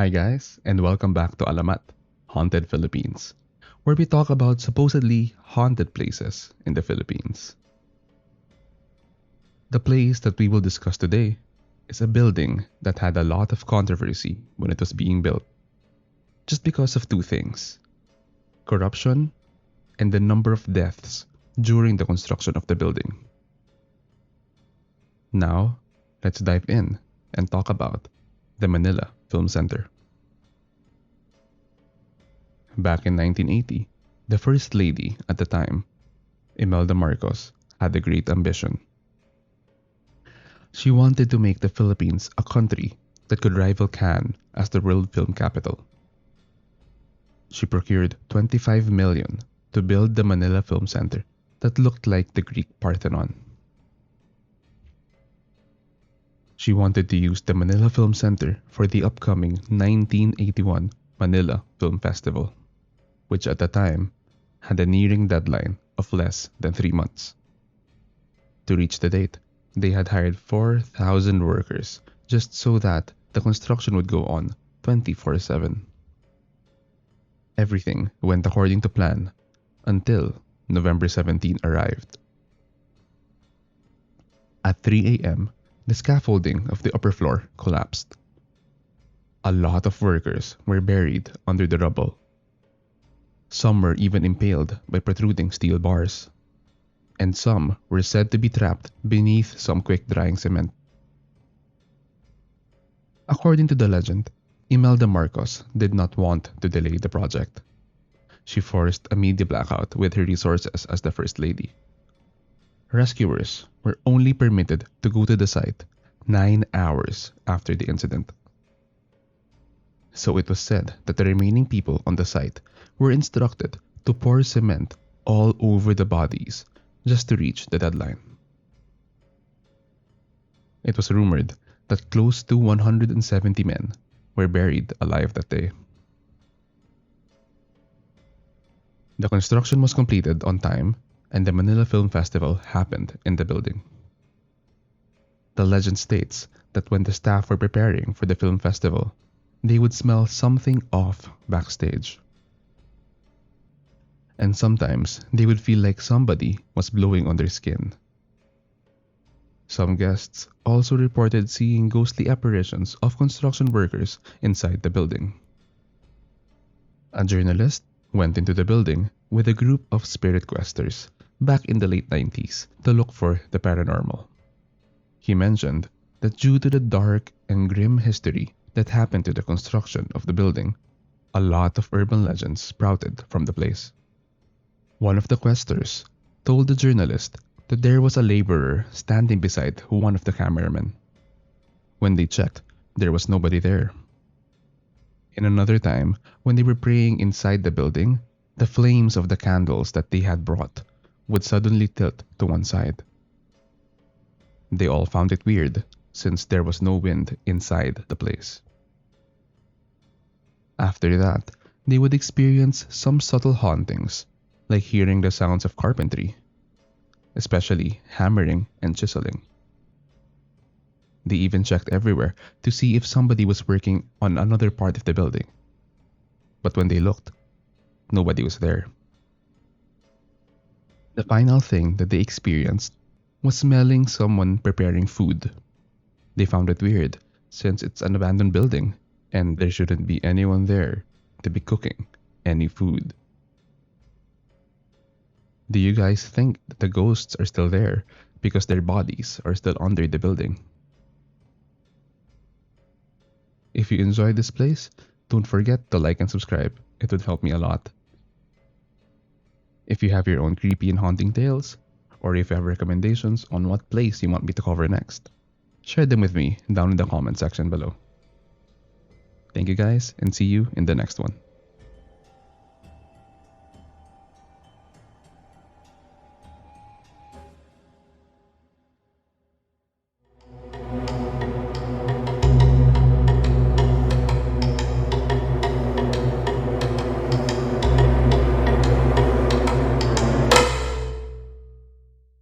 Hi guys, and welcome back to Alamat, Haunted Philippines, where we talk about supposedly haunted places in the Philippines. The place that we will discuss today is a building that had a lot of controversy when it was being built, just because of two things: corruption and the number of deaths during the construction of the building. Now, let's dive in and talk about the Manila Film Center. Back in 1980, the First Lady at the time, Imelda Marcos, had a great ambition. She wanted to make the Philippines a country that could rival Cannes as the world film capital. She procured 25 million to build the Manila Film Center that looked like the Greek Parthenon. She wanted to use the Manila Film Center for the upcoming 1981 Manila Film Festival, which at the time had a nearing deadline of less than 3 months. To reach the date, they had hired 4,000 workers just so that the construction would go on 24/7. Everything went according to plan until November 17 arrived. At 3 a.m., the scaffolding of the upper floor collapsed. A lot of workers were buried under the rubble. Some were even impaled by protruding steel bars, and some were said to be trapped beneath some quick-drying cement. According to the legend, Imelda Marcos did not want to delay the project. She forced a media blackout with her resources as the First Lady. Rescuers were only permitted to go to the site 9 hours after the incident. So it was said that the remaining people on the site were instructed to pour cement all over the bodies just to reach the deadline. It was rumored that close to 170 men were buried alive that day. The construction was completed on time, and the Manila Film Festival happened in the building. The legend states that when the staff were preparing for the film festival, they would smell something off backstage. And sometimes they would feel like somebody was blowing on their skin. Some guests also reported seeing ghostly apparitions of construction workers inside the building. A journalist went into the building with a group of spirit questers back in the late 90s to look for the paranormal. He mentioned that due to the dark and grim history that happened to the construction of the building, a lot of urban legends sprouted from the place. One of the questers told the journalist that there was a laborer standing beside one of the cameramen. When they checked, there was nobody there. In another time, when they were praying inside the building, the flames of the candles that they had brought would suddenly tilt to one side. They all found it weird since there was no wind inside the place. After that, they would experience some subtle hauntings, like hearing the sounds of carpentry, especially hammering and chiseling. They even checked everywhere to see if somebody was working on another part of the building. But when they looked, nobody was there. The final thing that they experienced was smelling someone preparing food. They found it weird since it's an abandoned building and there shouldn't be anyone there to be cooking any food. Do you guys think that the ghosts are still there because their bodies are still under the building? If you enjoyed this place, don't forget to like and subscribe. It would help me a lot. If you have your own creepy and haunting tales, or if you have recommendations on what place you want me to cover next, share them with me down in the comment section below. Thank you guys, and see you in the next one.